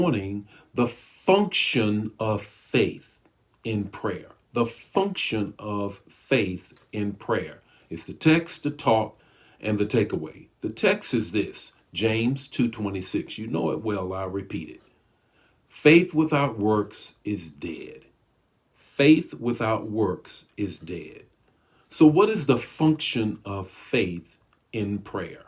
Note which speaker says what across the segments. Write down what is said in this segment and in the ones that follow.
Speaker 1: morning the function of faith in prayer. The function of faith in prayer. It's the text, the talk, and the takeaway. The text is this, James 2:26. You know it well, I'll repeat it. Faith without works is dead. Faith without works is dead. So what is the function of faith in prayer?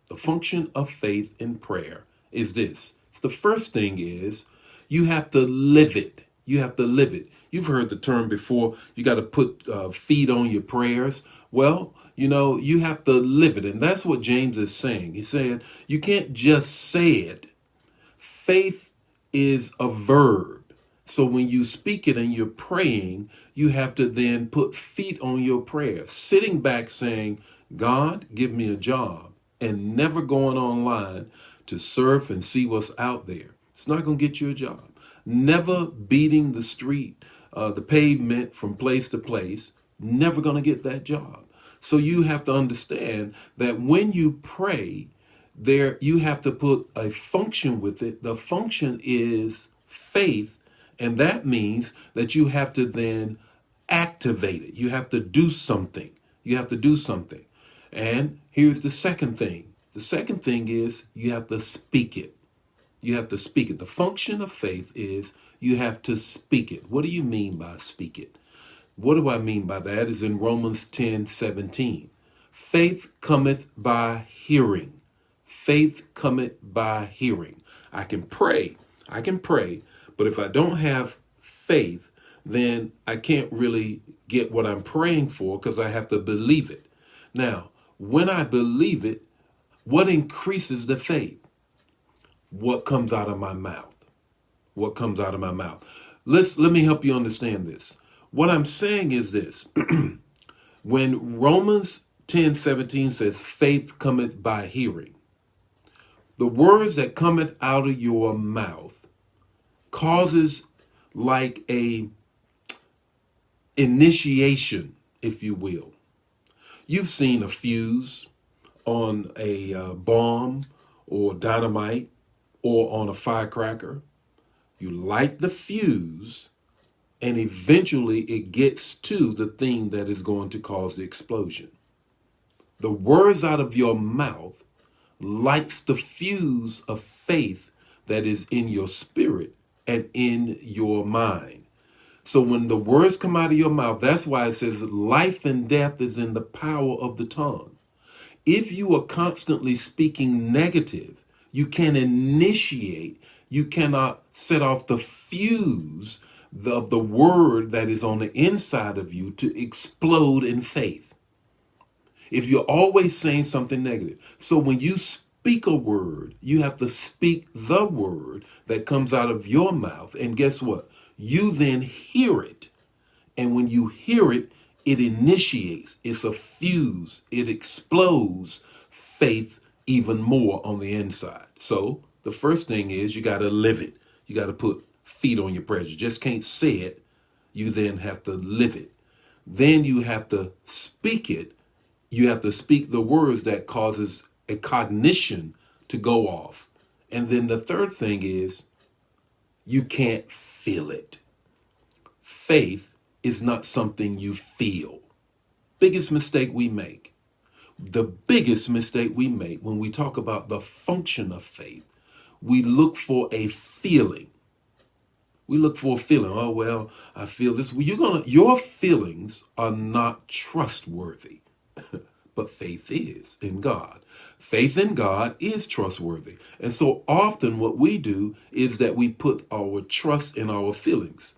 Speaker 1: The function of faith in prayer is this. The first thing is you have to live it. You have to live it. You've heard the term before, you got to put feet on your prayers. Well, you have to live it. And that's what James is saying. He's saying you can't just say it. Faith is a verb. So when you speak it and you're praying, you have to then put feet on your prayer. Sitting back saying, God, give me a job, and never going online to surf and see what's out there. It's not going to get you a job. Never beating the street, the pavement from place to place, never going to get that job. So you have to understand that when you pray, you have to put a function with it. The function is faith, and that means that you have to then activate it. You have to do something. You have to do something. And here's the second thing. The second thing is you have to speak it. You have to speak it. The function of faith is you have to speak it. What do you mean by speak it? What do I mean by that? Is in Romans 10:17. Faith cometh by hearing. Faith cometh by hearing. I can pray, but if I don't have faith, then I can't really get what I'm praying for because I have to believe it. Now, when I believe it, what increases the faith? What comes out of my mouth? What comes out of my mouth? Let me help you understand this. What I'm saying is this. When Romans 10:17 says, faith cometh by hearing, the words that cometh out of your mouth causes like a initiation, if you will. You've seen a fuse on a bomb or dynamite or on a firecracker. You light the fuse, and eventually it gets to the thing that is going to cause the explosion. The words out of your mouth lights the fuse of faith that is in your spirit and in your mind. So when the words come out of your mouth, that's why it says life and death is in the power of the tongue. If you are constantly speaking negative, you can initiate, you cannot set off the fuse of the word that is on the inside of you to explode in faith. If you're always saying something negative. So when you speak a word, you have to speak the word that comes out of your mouth. And guess what? You then hear it. And when you hear it, it initiates. It's a fuse. It explodes faith even more on the inside. So the first thing is you got to live it. You got to put feet on your prayers. You just can't say it. You then have to live it. Then you have to speak it. You have to speak the words that causes a cognition to go off. And then the third thing is you can't feel it. Faith is not something you feel. Biggest mistake we make. The biggest mistake we make when we talk about the function of faith, we look for a feeling. We look for a feeling. Oh, well, I feel this. Well, your feelings are not trustworthy. But faith is in God. Faith in God is trustworthy. And so often what we do is that we put our trust in our feelings.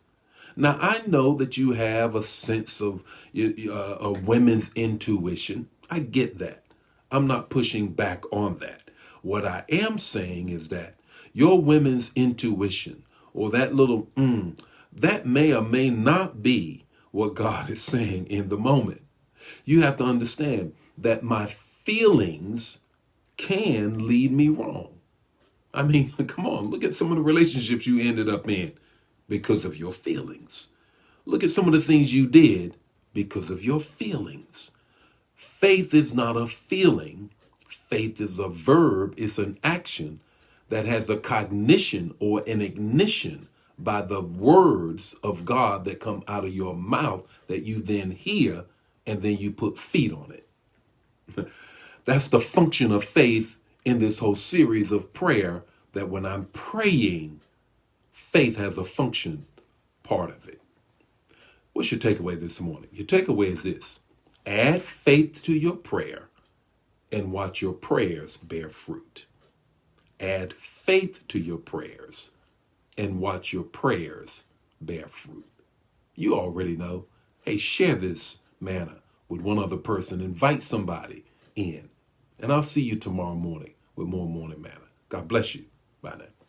Speaker 1: Now, I know that you have a sense of a women's intuition. I get that. I'm not pushing back on that. What I am saying is that your women's intuition or that little that may or may not be what God is saying in the moment. You have to understand that my feelings can lead me wrong. I mean, come on, look at some of the relationships you ended up in because of your feelings. Look at some of the things you did because of your feelings. Faith is not a feeling. Faith is a verb. It's an action that has a cognition or an ignition by the words of God that come out of your mouth that you then hear and then you put feet on it. That's the function of faith in this whole series of prayer, that when I'm praying, faith has a function part of it. What's your takeaway this morning? Your takeaway is this: add faith to your prayer and watch your prayers bear fruit. Add faith to your prayers and watch your prayers bear fruit. You already know. Hey, share this manna with one other person. Invite somebody in. And I'll see you tomorrow morning with more Morning Manna. God bless you. Bye now.